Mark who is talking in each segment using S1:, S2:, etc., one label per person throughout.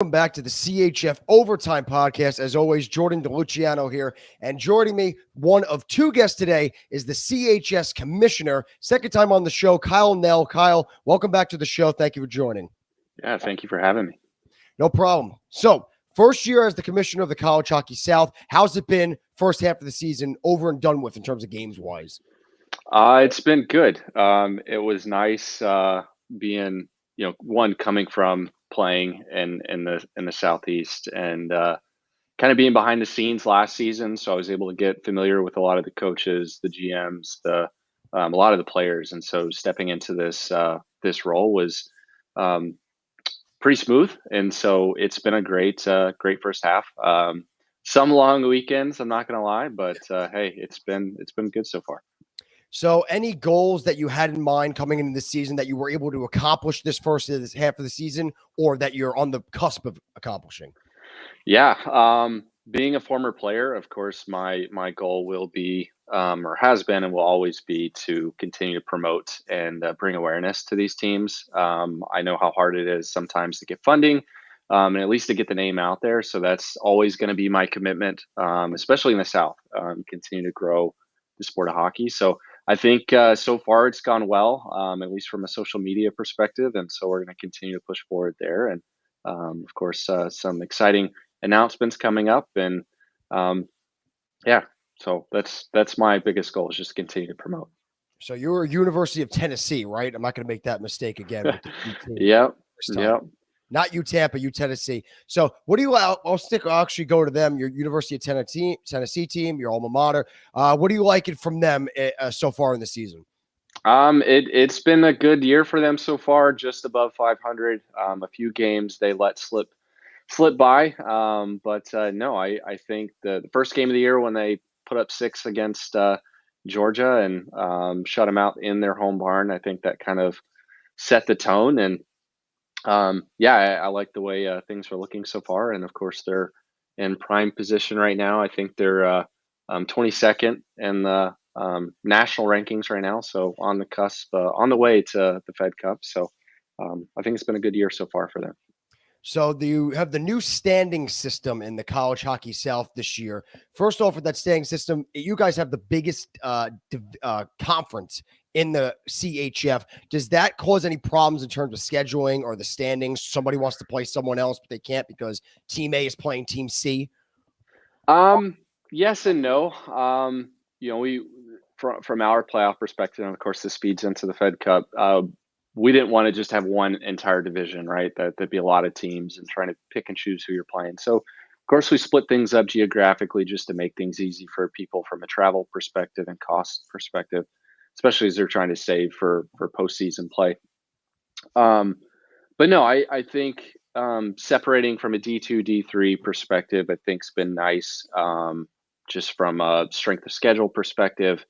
S1: Welcome back to the CHF Overtime Podcast. As always, Jordan DeLuciano here. And joining me, one of two guests today, is the CHS Commissioner. Second time on the show, Kyle Knell. Kyle, welcome back to the show. Thank you for joining.
S2: Yeah, thank you for having me.
S1: No problem. So, first year as the Commissioner of the College Hockey South. How's it been first half of the season over and done with in terms of games-wise?
S2: It's been good. It was nice being, one coming from playing in the Southeast and kind of being behind the scenes last season. So I was able to get familiar with a lot of the coaches, the GMs, a lot of the players, and so stepping into this role was pretty smooth. And so it's been a great first half. Some long weekends, I'm not going to lie, but hey, it's been good so far.
S1: So any goals that you had in mind coming into the season that you were able to accomplish this half of the season, or that you're on the cusp of accomplishing?
S2: Yeah. Being a former player, of course, my goal will be, or has been and will always be, to continue to promote and bring awareness to these teams. I know how hard it is sometimes to get funding, and at least to get the name out there. So that's always going to be my commitment, especially in the South, continue to grow the sport of hockey. So I think so far it's gone well, at least from a social media perspective. And so we're going to continue to push forward there. And of course, some exciting announcements coming up. And yeah, so that's my biggest goal, is just continue to promote.
S1: So you're University of Tennessee, right? I'm not going to make that mistake again. With the
S2: Yep. Yep.
S1: Not you, Tampa, you, Tennessee. So what do you, I'll actually go to them, your University of Tennessee team, your alma mater. What do you like it from them so far in the season?
S2: It's been a good year for them so far, just above 500. A few games they let slip by. But no, I think the first game of the year when they put up 6 against Georgia and shut them out in their home barn, I think that kind of set the tone. And yeah, I like the way things are looking so far. And of course, they're in prime position right now. I think they're 22nd in the national rankings right now. So on the cusp, on the way to the Fed Cup. So I think it's been a good year so far for them.
S1: So you have the new standing system in the College Hockey South this year. First off, with that standing system, you guys have the biggest conference in the CHF. Does that cause any problems in terms of scheduling or the standings? Somebody wants to play someone else, but they can't because Team A is playing Team C?
S2: Yes and no. We from our playoff perspective, and of course this feeds into the Fed Cup. We didn't want to just have one entire division, right? That'd be a lot of teams and trying to pick and choose who you're playing. So, of course, we split things up geographically just to make things easy for people from a travel perspective and cost perspective, especially as they're trying to save for postseason play. But no, I think separating from a D2, D3 perspective, I think's been nice, just from a strength of schedule perspective.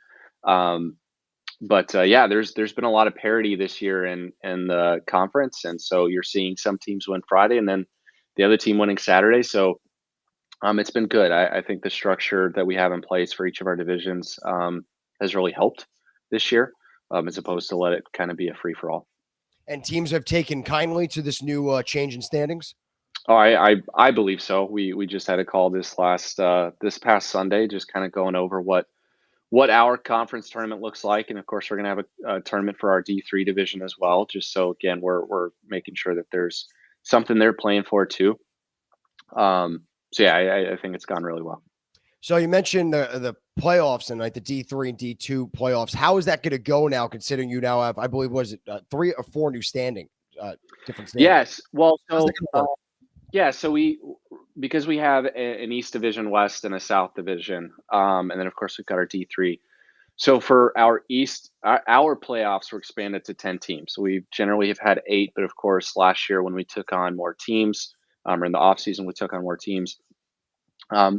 S2: But yeah, there's been a lot of parity this year in the conference, and so you're seeing some teams win Friday and then the other team winning Saturday. So it's been good. I think the structure that we have in place for each of our divisions has really helped this year, as opposed to let it kind of be a free for all.
S1: And teams have taken kindly to this new change in standings?
S2: Oh, I believe so. We just had a call this past Sunday, just kind of going over what our conference tournament looks like. And of course, we're going to have a tournament for our D3 division as well. Just so, again, we're making sure that there's something they're playing for too. So yeah, I think it's gone really well.
S1: So you mentioned the playoffs and like the D3 and D2 playoffs. How is that going to go now, considering you now have, I believe, was it 3 or 4 new different standings?
S2: Yes. Well, so yeah, so because we have an East Division, West, and a South Division, and then of course we've got our D3. So for our East, our playoffs were expanded to 10 teams. So we generally have had 8, but of course last year when we took on more teams, or in the off season we took on more teams,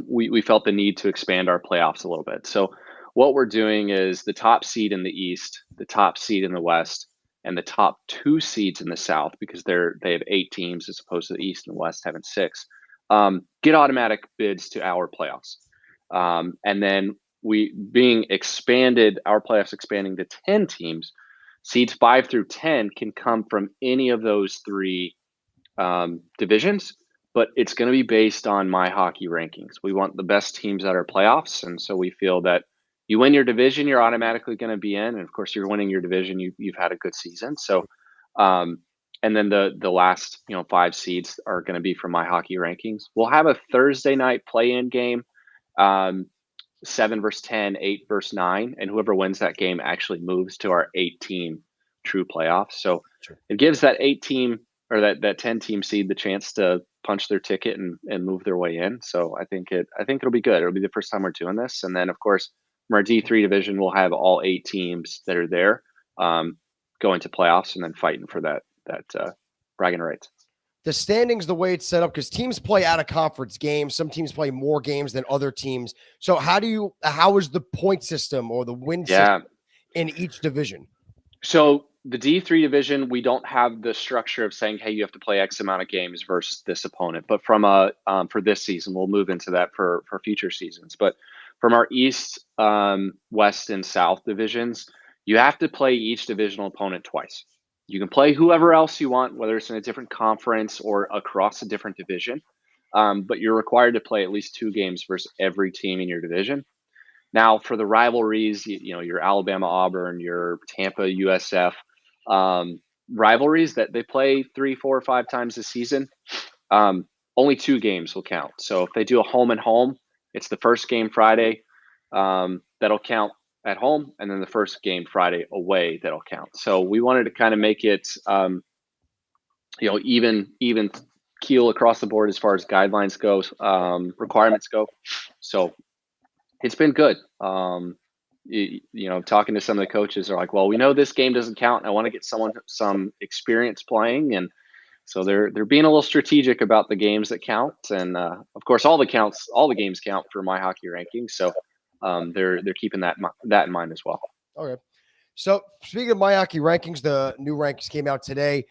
S2: we felt the need to expand our playoffs a little bit. So what we're doing is the top seed in the East, the top seed in the West, and the top 2 seeds in the South, because they have 8 teams as opposed to the East and West having 6, get automatic bids to our playoffs. And then our playoffs expanding to 10 teams, seeds 5 through 10 can come from any of those 3 divisions, but it's going to be based on my hockey rankings. We want the best teams at our playoffs, and so we feel that you win your division, you're automatically going to be in, and of course, you're winning your division, you've had a good season. So, and then the last 5 seeds are going to be from my hockey rankings. We'll have a Thursday night play-in game. 7 versus 10, 8 versus 9, and whoever wins that game actually moves to our 8-team true playoffs. So
S1: Sure.
S2: it gives that 8-team or that 10-team seed the chance to punch their ticket and move their way in. So I think it'll be good. It'll be the first time we're doing this, and then of course from our D3 division, we'll have all 8 teams that are there going to playoffs and then fighting for that bragging rights.
S1: The standings, the way it's set up, because teams play out of conference games. Some teams play more games than other teams. So how is the point system or the win system in each division?
S2: So the D3 division, we don't have the structure of saying, hey, you have to play X amount of games versus this opponent. But from for this season, we'll move into that for future seasons. But from our East, West, and South divisions, you have to play each divisional opponent twice. You can play whoever else you want, whether it's in a different conference or across a different division, but you're required to play at least 2 games versus every team in your division. Now, for the rivalries, your Alabama Auburn, your Tampa USF rivalries that they play 3, 4, 5 times a season, only 2 games will count. So if they do a home and home, it's the first game Friday that'll count at home, and then the first game Friday away that'll count. So we wanted to kind of make it, even keel across the board as far as guidelines go, requirements go. So it's been good. Talking to some of the coaches are like, well, we know this game doesn't count. I want to get some experience playing, and so they're being a little strategic about the games that count. And of course, all the games count for my hockey rankings. So they're keeping that in mind as well.
S1: Okay. So speaking of my hockey rankings, the new rankings came out today.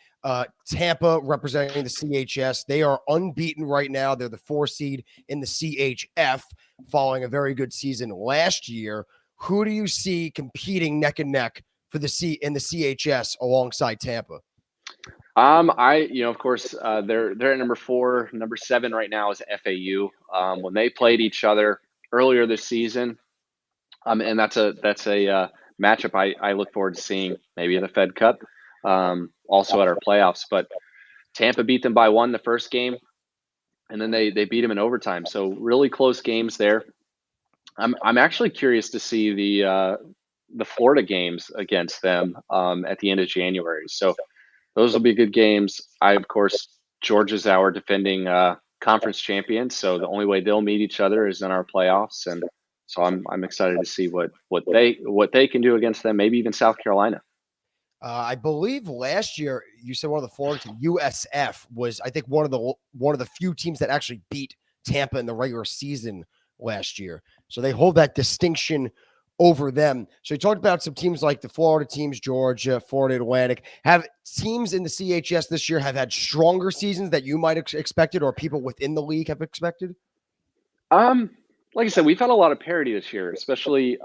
S1: Tampa representing the CHS. They are unbeaten right now. They're the 4 seed in the CHF following a very good season last year. Who do you see competing neck and neck for in the CHS alongside Tampa?
S2: Of course, they're at number 4. Number 7 right now is FAU. When they played each other earlier this season, and that's a matchup I look forward to seeing maybe in the Fed Cup, also at our playoffs. But Tampa beat them by 1 the first game, and then they beat them in overtime. So really close games there. I'm actually curious to see the Florida games against them at the end of January. So those will be good games. Of course, Georgia's our defending conference champion, so the only way they'll meet each other is in our playoffs, and so I'm excited to see what they can do against them. Maybe even South Carolina.
S1: I believe last year you said one of the Florida teams, USF, was I think one of the few teams that actually beat Tampa in the regular season last year. So they hold that distinction over them. So you talked about some teams like the Florida teams, Georgia, Florida Atlantic. Have teams in the CHS this year have had stronger seasons that you might have expected, or people within the league have expected?
S2: Like I said, we've had a lot of parity this year, especially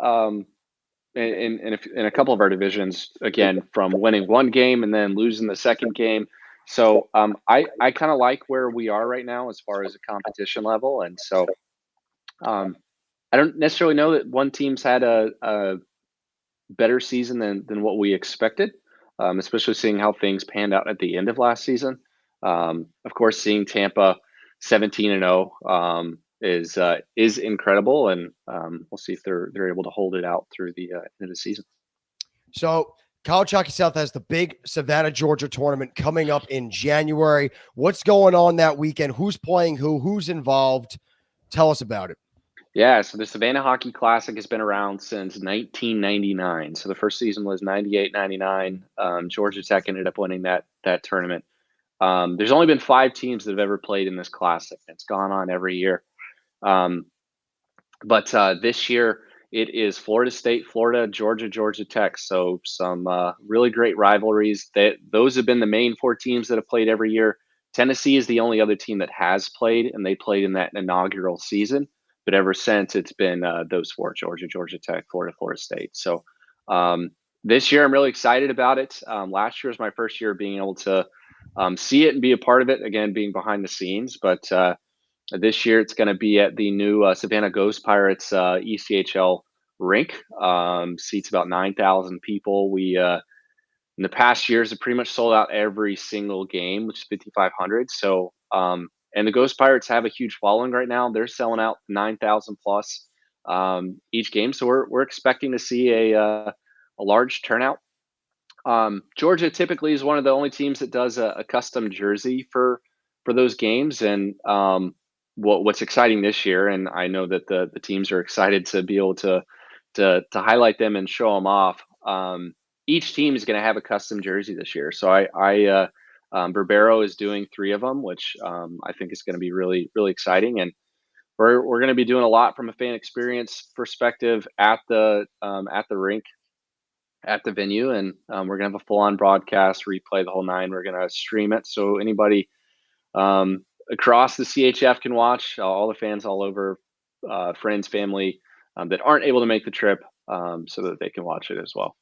S2: in a couple of our divisions. Again, from winning 1 game and then losing the second game. So I kind of like where we are right now as far as a competition level, and so I don't necessarily know that one team's had a better season than what we expected, especially seeing how things panned out at the end of last season. Of course, seeing Tampa 17-0 is incredible, and we'll see if they're able to hold it out through the end of the season.
S1: So College Hockey South has the big Savannah, Georgia tournament coming up in January. What's going on that weekend? Who's playing who? Who's involved? Tell us about it.
S2: Yeah, so the Savannah Hockey Classic has been around since 1999. So the first season was 98-99. Georgia Tech ended up winning that tournament. There's only been 5 teams that have ever played in this classic. It's gone on every year. But this year it is Florida State, Florida, Georgia, Georgia Tech. So some really great rivalries. Those have been the main 4 teams that have played every year. Tennessee is the only other team that has played, and they played in that inaugural season. But ever since, it's been those 4: Georgia, Georgia Tech, Florida, Florida State. So this year, I'm really excited about it. Last year was my first year being able to see it and be a part of it. Again, being behind the scenes, but this year it's going to be at the new Savannah Ghost Pirates ECHL rink. Seats about 9,000 people. We in the past years have pretty much sold out every single game, which is 5,500. So and the Ghost Pirates have a huge following right now. They're selling out 9,000 plus each game. So we're expecting to see a large turnout. Georgia typically is one of the only teams that does a custom jersey for those games. And what's exciting this year, and I know that the teams are excited to be able to highlight them and show them off. Each team is going to have a custom jersey this year. So Barbero is doing 3 of them, which I think is going to be really, really exciting. And we're going to be doing a lot from a fan experience perspective at the rink, at the venue, and we're going to have a full-on broadcast, replay the whole 9. We're going to stream it, so anybody across the CHF can watch. All the fans all over, friends, family that aren't able to make the trip, so that they can watch it as well.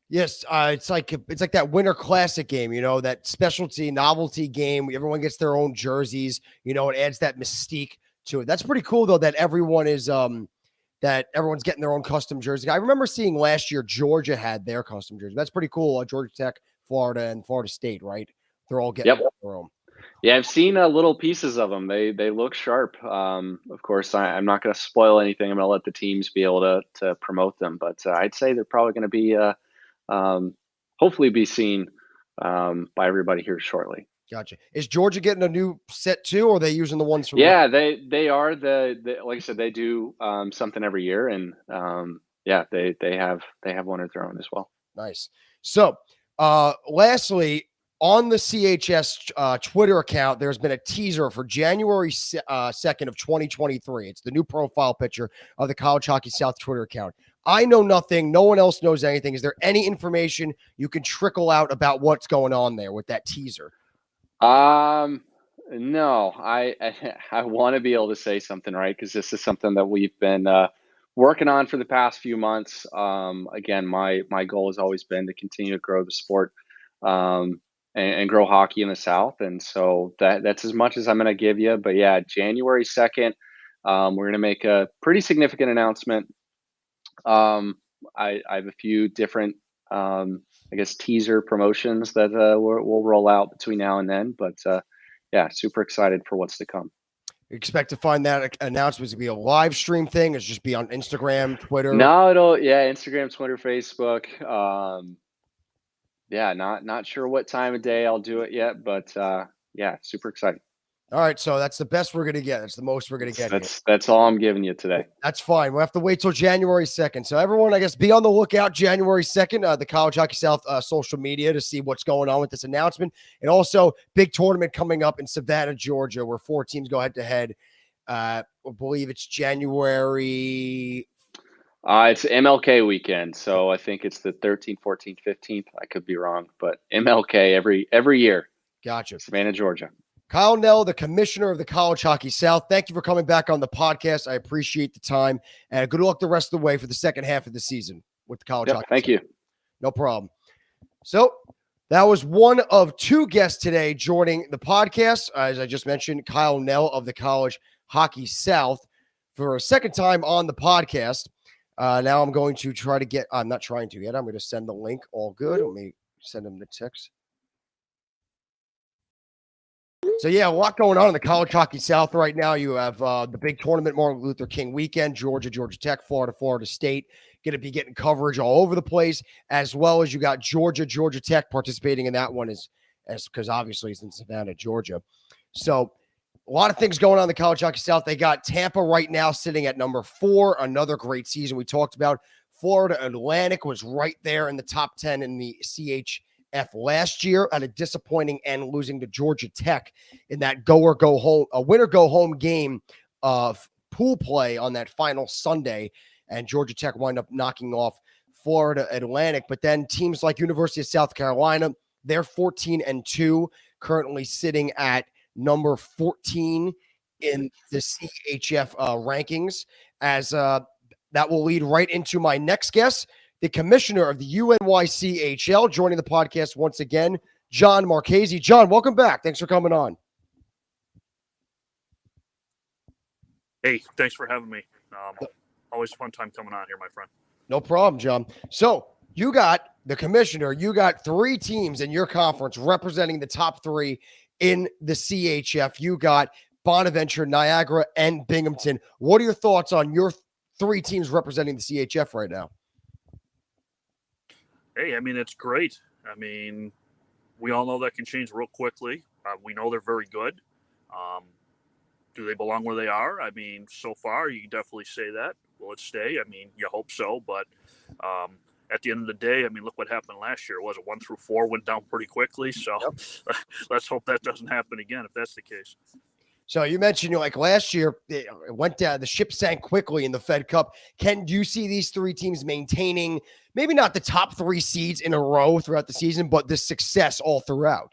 S1: Yes, it's like that Winter Classic game, that specialty novelty game. Everyone gets their own jerseys. It adds that mystique to it. That's pretty cool, though, that everyone is that everyone's getting their own custom jersey. I remember seeing last year Georgia had their custom jersey. That's pretty cool. Georgia Tech, Florida, and Florida State, right? They're all getting their own.
S2: Yeah, I've seen little pieces of them. They look sharp. Of course, I'm not going to spoil anything. I'm going to let the teams be able to promote them. But I'd say they're probably going to be hopefully be seen by everybody here shortly.
S1: Gotcha. Is Georgia getting a new set too, or are they using the ones from?
S2: Yeah, they are the like I said, they do something every year, and they have one of their own as well.
S1: Nice. So, lastly, on the CHS Twitter account, there's been a teaser for January 2nd of 2023. It's the new profile picture of the College Hockey South Twitter account. I know nothing. No one else knows anything. Is there any information you can trickle out about what's going on there with that teaser?
S2: No, I want to be able to say something, right? Because this is something that we've been working on for the past few months. Again, my goal has always been to continue to grow the sport and grow hockey in the South. And so that's as much as I'm going to give you. But yeah, January 2nd, we're going to make a pretty significant announcement. I have a few different, teaser promotions that we'll roll out between now and then. But yeah, super excited for what's to come.
S1: Expect to find that announcement to be a live stream thing. It's just be on Instagram, Twitter.
S2: No, Instagram, Twitter, Facebook. Not sure what time of day I'll do it yet, but super excited.
S1: All right, so that's the best we're going to get. That's the most we're going to get.
S2: That's all I'm giving you today.
S1: That's fine. We'll have to wait till January 2nd. So everyone, I guess, be on the lookout January 2nd, the College Hockey South social media to see what's going on with this announcement. And also, big tournament coming up in Savannah, Georgia, where 4 teams go head-to-head. I believe it's January...
S2: It's MLK weekend, so I think it's the 13th, 14th, 15th. I could be wrong, but MLK every year.
S1: Gotcha.
S2: Savannah, Georgia.
S1: Kyle Knell, the commissioner of the College Hockey South, thank you for coming back on the podcast. I appreciate the time, and good luck the rest of the way for the second half of the season with the College Hockey
S2: Thank
S1: South.
S2: you.
S1: No problem. So that was one of 2 guests today joining the podcast. As I just mentioned, Kyle Knell of the College Hockey South for a second time on the podcast. Now I'm going to try to get – I'm not trying to yet. I'm going to send the link. All good. Let me send him the text. So, yeah, a lot going on in the College Hockey South right now. You have the big tournament, Martin Luther King weekend, Georgia Tech, Florida State, going to be getting coverage all over the place, as well as you got Georgia Tech participating in that one as because obviously it's in Savannah, Georgia. So a lot of things going on in the College Hockey South. They got Tampa right now sitting at number 4, another great season we talked about. Florida Atlantic was right there in the top 10 in the CHF last year at a disappointing end, losing to Georgia Tech in that winner go home game of pool play on that final Sunday. And Georgia Tech wound up knocking off Florida Atlantic. But then teams like University of South Carolina, they're 14-2, currently sitting at number 14 in the CHF rankings, as that will lead right into my next guest, the commissioner of the UNYCHL, joining the podcast once again, Jon Marchese. Jon, welcome back. Thanks for coming on.
S3: Hey, thanks for having me. Always a fun time coming on here, my friend.
S1: No problem, Jon. So you got the commissioner. You got 3 teams in your conference representing the top 3 in the CHF. You got Bonaventure, Niagara, and Binghamton. What are your thoughts on your 3 teams representing the CHF right now?
S3: Hey, I mean, it's great. I mean, we all know that can change real quickly. We know they're very good. Do they belong where they are? I mean, so far, you can definitely say that. Will it stay? I mean, you hope so. But at the end of the day, I mean, look what happened last year. Was it 1 through 4 went down pretty quickly? So let's hope that doesn't happen again if that's the case.
S1: So you mentioned, like last year, it went down. The ship sank quickly in the Fed Cup. Do you see these 3 teams maintaining maybe not the top 3 seeds in a row throughout the season, but the success all throughout?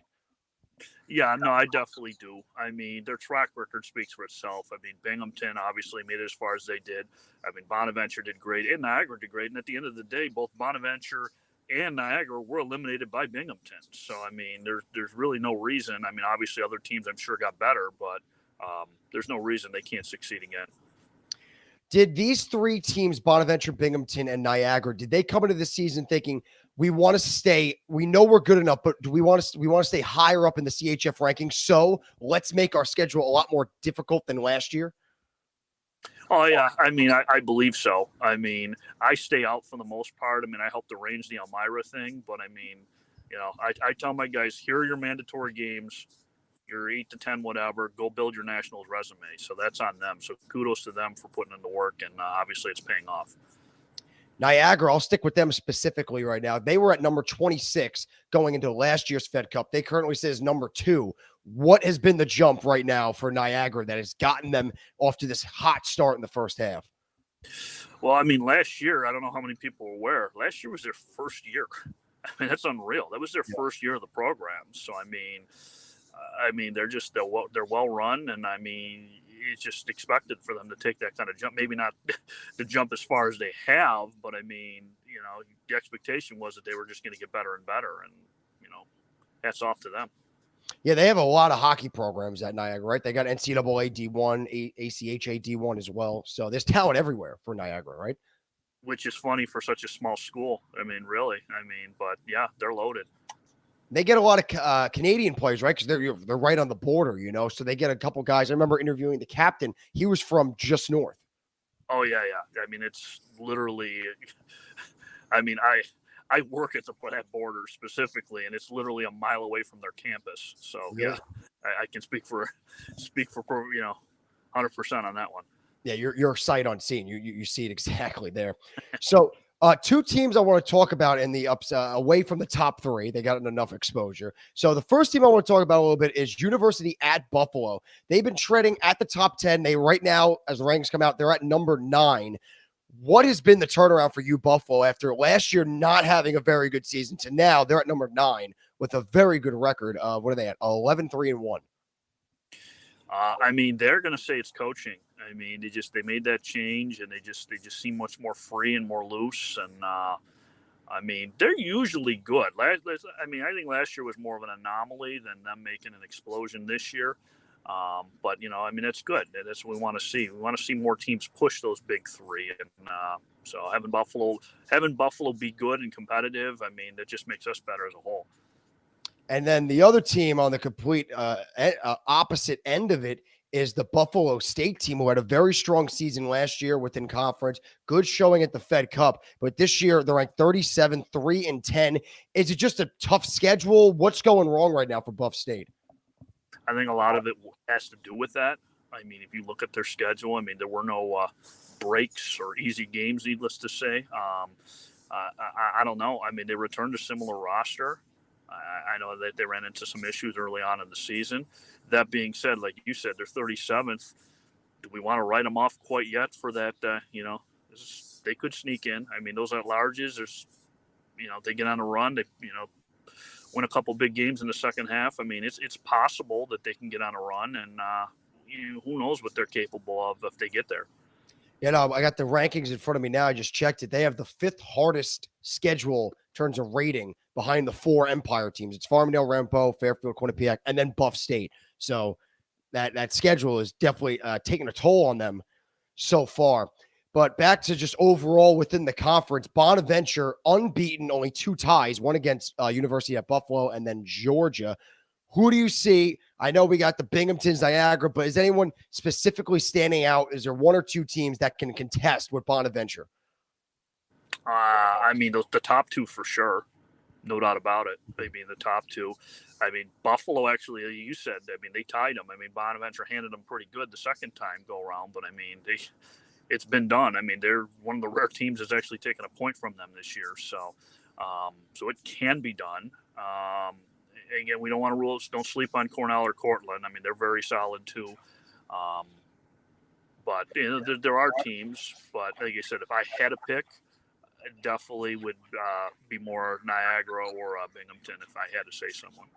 S3: Yeah, no, I definitely do. I mean, their track record speaks for itself. I mean, Binghamton obviously made it as far as they did. I mean, Bonaventure did great, and Niagara did great. And at the end of the day, both Bonaventure and Niagara were eliminated by Binghamton. So, I mean, there's really no reason. I mean, obviously other teams I'm sure got better, but there's no reason they can't succeed again.
S1: Did these 3 teams, Bonaventure, Binghamton, and Niagara, did they come into the season thinking we want to stay? We know we're good enough, but do we want to stay higher up in the CHF rankings? So let's make our schedule a lot more difficult than last year.
S3: Oh yeah, I mean, I believe so. I mean, I stay out for the most part. I mean, I helped arrange the Elmira thing, but I mean, you know, I tell my guys, here are your mandatory games. Your 8 to 10, whatever, go build your nationals resume. So that's on them. So kudos to them for putting in the work. And obviously it's paying off.
S1: Niagara, I'll stick with them specifically right now. They were at number 26 going into last year's Fed Cup. They currently sit as number 2. What has been the jump right now for Niagara that has gotten them off to this hot start in the first half?
S3: Well, I mean, last year, I don't know how many people are aware. Last year was their first year. I mean, that's unreal. That was their first year of the program. So, I mean, they're well run, and I mean, it's just expected for them to take that kind of jump. Maybe not the jump as far as they have, but I mean, you know, the expectation was that they were just going to get better and better, and you know, hats off to them.
S1: Yeah, they have a lot of hockey programs at Niagara, right? They got NCAA D1, ACHA D1 as well. So there's talent everywhere for Niagara, right?
S3: Which is funny for such a small school. I mean, really. I mean, but yeah, they're loaded.
S1: They get a lot of Canadian players, right? Because they're right on the border, you know. So they get a couple guys. I remember interviewing the captain. He was from just north.
S3: Oh yeah. I mean, it's literally. I mean, I work at that border specifically, and it's literally a mile away from their campus. So yeah, I can speak for 100% on that one.
S1: Yeah, you're sight unseen. You see it exactly there. So. 2 teams I want to talk about in the ups away from the top 3. They got enough exposure. So the first team I want to talk about a little bit is University at Buffalo. They've been treading at the top 10. They right now, as the rankings come out, they're at number 9. What has been the turnaround for you, Buffalo, after last year not having a very good season to now they're at number 9 with a very good record of, what are they at? 11-3-1.
S3: I mean, they're going to say it's coaching. I mean, they made that change, and they just seem much more free and more loose. And I mean, they're usually good. I think last year was more of an anomaly than them making an explosion this year. But you know, I mean, that's good. That's what we want to see. We want to see more teams push those big 3. And so having Buffalo be good and competitive, I mean, that just makes us better as a whole.
S1: And then the other team on the complete opposite end of it is the Buffalo State team, who had a very strong season last year within conference, good showing at the Fed Cup. But this year they're ranked 37, 3-10. Is it just a tough schedule? What's going wrong right now for Buff State?
S3: I think a lot of it has to do with that. I mean, if you look at their schedule, I mean, there were no breaks or easy games, needless to say. I don't know. I mean, they returned a similar roster. I know that they ran into some issues early on in the season. That being said, like you said, they're 37th. Do we want to write them off quite yet for that? They could sneak in. I mean, those at-larges, they get on a run. They, win a couple big games in the second half. I mean, it's possible that they can get on a run, and who knows what they're capable of if they get there.
S1: I got the rankings in front of me now. I just checked it. They have the 5th hardest schedule terms of rating behind the 4 Empire teams. It's Farmingdale, Ramapo, Fairfield, Quinnipiac, and then Buff State. So that schedule is definitely taking a toll on them so far. But back to just overall within the conference, Bonaventure unbeaten, only 2 ties, one against University at Buffalo and then Georgia. Who do you see? I know we got the Binghamtons, Niagara, but is anyone specifically standing out? Is there 1 or 2 teams that can contest with Bonaventure?
S3: I mean, the top 2 for sure. No doubt about it. I mean, the top 2. I mean, Buffalo, actually, you said, I mean, they tied them. I mean, Bonaventure handed them pretty good the second time go around, but I mean, it's been done. I mean, they're one of the rare teams that's actually taken a point from them this year. So, so it can be done. Again, we don't want to rule, don't sleep on Cornell or Cortland. I mean, they're very solid too. But you know, there are teams, but like you said, if I had to pick, I definitely would be more Niagara or Binghamton if I had to say someone.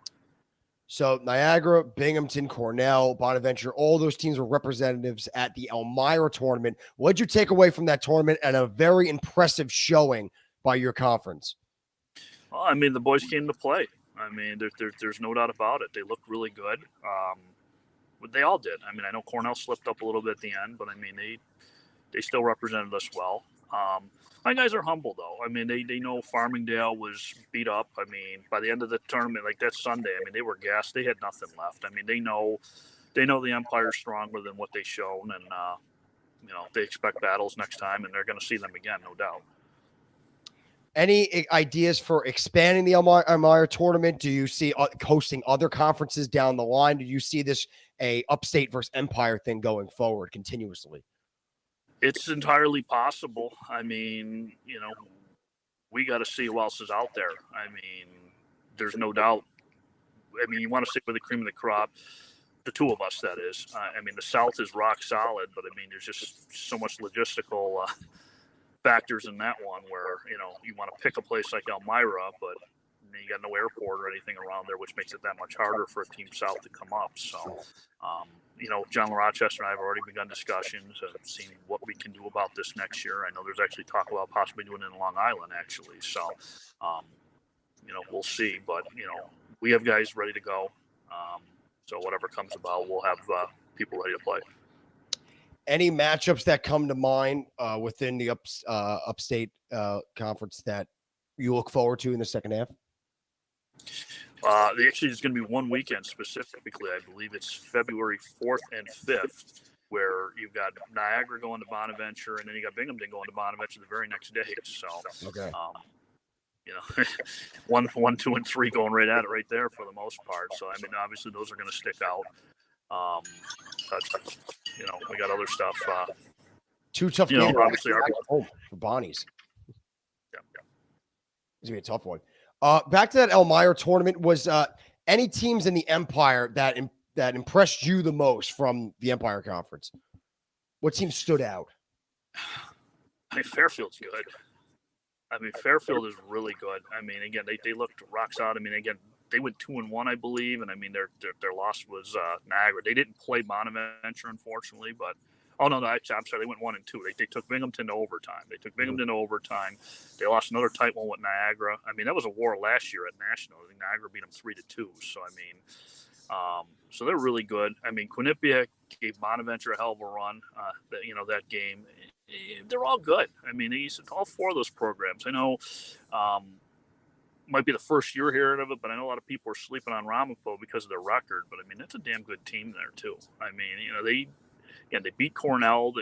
S1: So Niagara, Binghamton, Cornell, Bonaventure, all those teams were representatives at the Elmira tournament. What did you take away from that tournament and a very impressive showing by your conference?
S3: Well, I mean, the boys came to play. I mean, there's no doubt about it. They looked really good. They all did. I mean, I know Cornell slipped up a little bit at the end, but I mean, they still represented us well. My guys are humble, though. I mean, they know Farmingdale was beat up. I mean, by the end of the tournament, like that Sunday, I mean, they were gassed. They had nothing left. I mean, they know the Empire's stronger than what they've shown, and you know, they expect battles next time, and they're going to see them again, no doubt.
S1: Any ideas for expanding the Elmira tournament? Do you see hosting other conferences down the line? Do you see this a upstate versus Empire thing going forward continuously?
S3: It's entirely possible. I mean, you know, we got to see who else is out there. I mean, there's no doubt. I mean, you want to stick with the cream of the crop. The 2 of us, that is. I mean, the South is rock solid, but I mean, there's just so much logistical factors in that one where, you know, you want to pick a place like Elmira, but you got no airport or anything around there, which makes it that much harder for a team South to come up. So, you know, Jon Marchese and I have already begun discussions and seeing what we can do about this next year. I know there's actually talk about possibly doing it in Long Island, actually. So, you know, we'll see. But, you know, we have guys ready to go. So whatever comes about, we'll have people ready to play.
S1: Any matchups that come to mind within the upstate conference that you look forward to in the second half?
S3: Actually, there's going to be one weekend specifically. I believe it's February 4th and 5th, where you've got Niagara going to Bonaventure, and then you got Binghamton going to Bonaventure the very next day. So,
S1: okay.
S3: You know, 1, 2, and 3 going right at it right there for the most part. So, I mean, obviously those are going to stick out. But, you know, we got other stuff.
S1: 2 tough
S3: games.
S1: Know,
S3: obviously,
S1: for Bonnies.
S3: Yeah.
S1: It's going to be a tough one. Back to that Elmira tournament, was any teams in the Empire that impressed you the most from the Empire Conference? What team stood out?
S3: I mean, Fairfield's good. I mean, Fairfield is really good. I mean, again, they looked rock solid. I mean, again, they went 2-1, I believe, and I mean their loss was Niagara. They didn't play Bonaventure, unfortunately, but I'm sorry, they went 1-2. They took Binghamton to overtime. They lost another tight one with Niagara. I mean, that was a war last year at National. I think Niagara beat them 3-2. So I mean, so they're really good. I mean, Quinnipiac gave Bonaventure a hell of a run. That game. They're all good. I mean, all 4 of those programs. I know. Might be the first year hearing of it, but I know a lot of people are sleeping on Ramapo because of their record. But I mean, that's a damn good team there too. I mean, you know, they beat Cornell.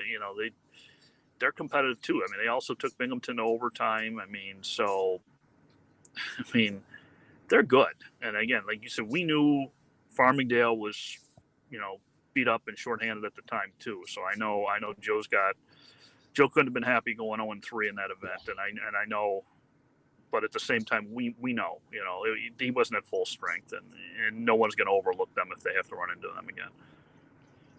S3: They're competitive too. I mean, they also took Binghamton to overtime. I mean, so, I mean, they're good. And again, like you said, we knew Farmingdale was, you know, beat up and shorthanded at the time too. So I know Joe couldn't have been happy going 0-3 in that event, and I know. But at the same time, we know, you know, he wasn't at full strength, and no one's going to overlook them if they have to run into them again.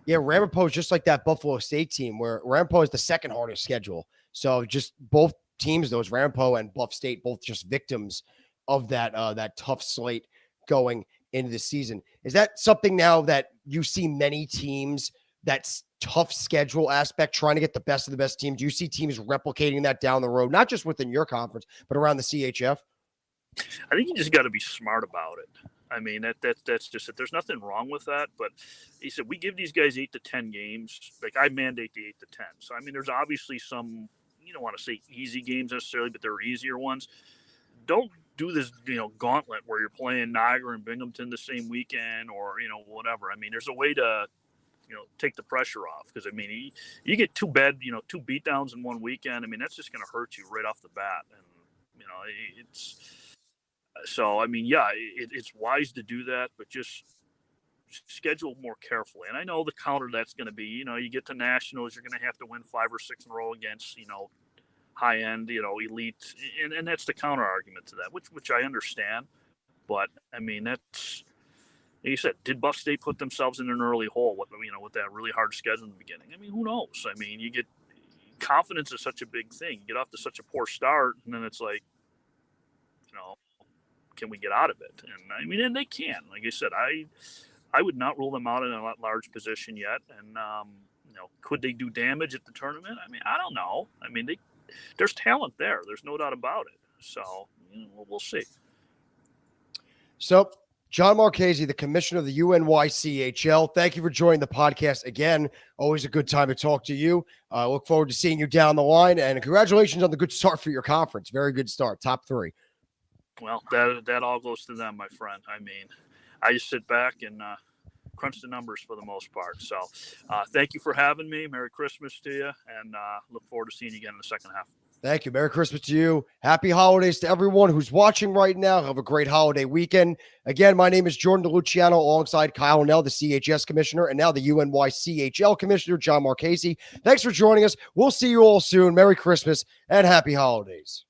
S1: Yeah, Ramapo is just like that Buffalo State team, where Ramapo is the second hardest schedule. So just both teams, those Ramapo and Buff State, both just victims of that tough slate going into the season. Is that something now that you see many teams, that's tough schedule aspect, trying to get the best of the best teams? Do you see teams replicating that down the road, not just within your conference, but around the CHF?
S3: I think you just got to be smart about it. I mean, that's just it. There's nothing wrong with that. But he said, we give these guys 8 to 10 games. Like, I mandate the 8 to 10. So, I mean, there's obviously some, you don't want to say easy games necessarily, but there are easier ones. Don't do this, gauntlet where you're playing Niagara and Binghamton the same weekend or, whatever. I mean, there's a way to, take the pressure off. Because, I mean, you get two beatdowns in one weekend. I mean, that's just going to hurt you right off the bat. And, it's so, I mean, yeah, it's wise to do that, but just schedule more carefully. And I know the counter that's going to be, you get to nationals, you're going to have to win 5 or 6 in a row against, high end, elite. And that's the counter argument to that, which I understand. But I mean, that's, like you said, did Buff State put themselves in an early hole with that really hard schedule in the beginning? I mean, who knows? I mean, confidence is such a big thing. You get off to such a poor start, and then it's like, can we get out of it? And I mean, and they can. Like I said, I would not rule them out in a large position yet. And could they do damage at the tournament? I mean, I don't know. I mean, there's talent there. There's no doubt about it. So we'll see.
S1: So, Jon Marchese, the commissioner of the UNYCHL, thank you for joining the podcast again. Always a good time to talk to you. Look forward to seeing you down the line, and congratulations on the good start for your conference. Very good start, top 3.
S3: Well, that all goes to them, my friend. I mean, I just sit back and crunch the numbers for the most part. So thank you for having me. Merry Christmas to you, and look forward to seeing you again in the second half.
S1: Thank you. Merry Christmas to you. Happy holidays to everyone who's watching right now. Have a great holiday weekend. Again, my name is Jordan DeLuciano alongside Kyle Knell, the CHS Commissioner, and now the UNYCHL Commissioner, Jon Marchese. Thanks for joining us. We'll see you all soon. Merry Christmas and happy holidays.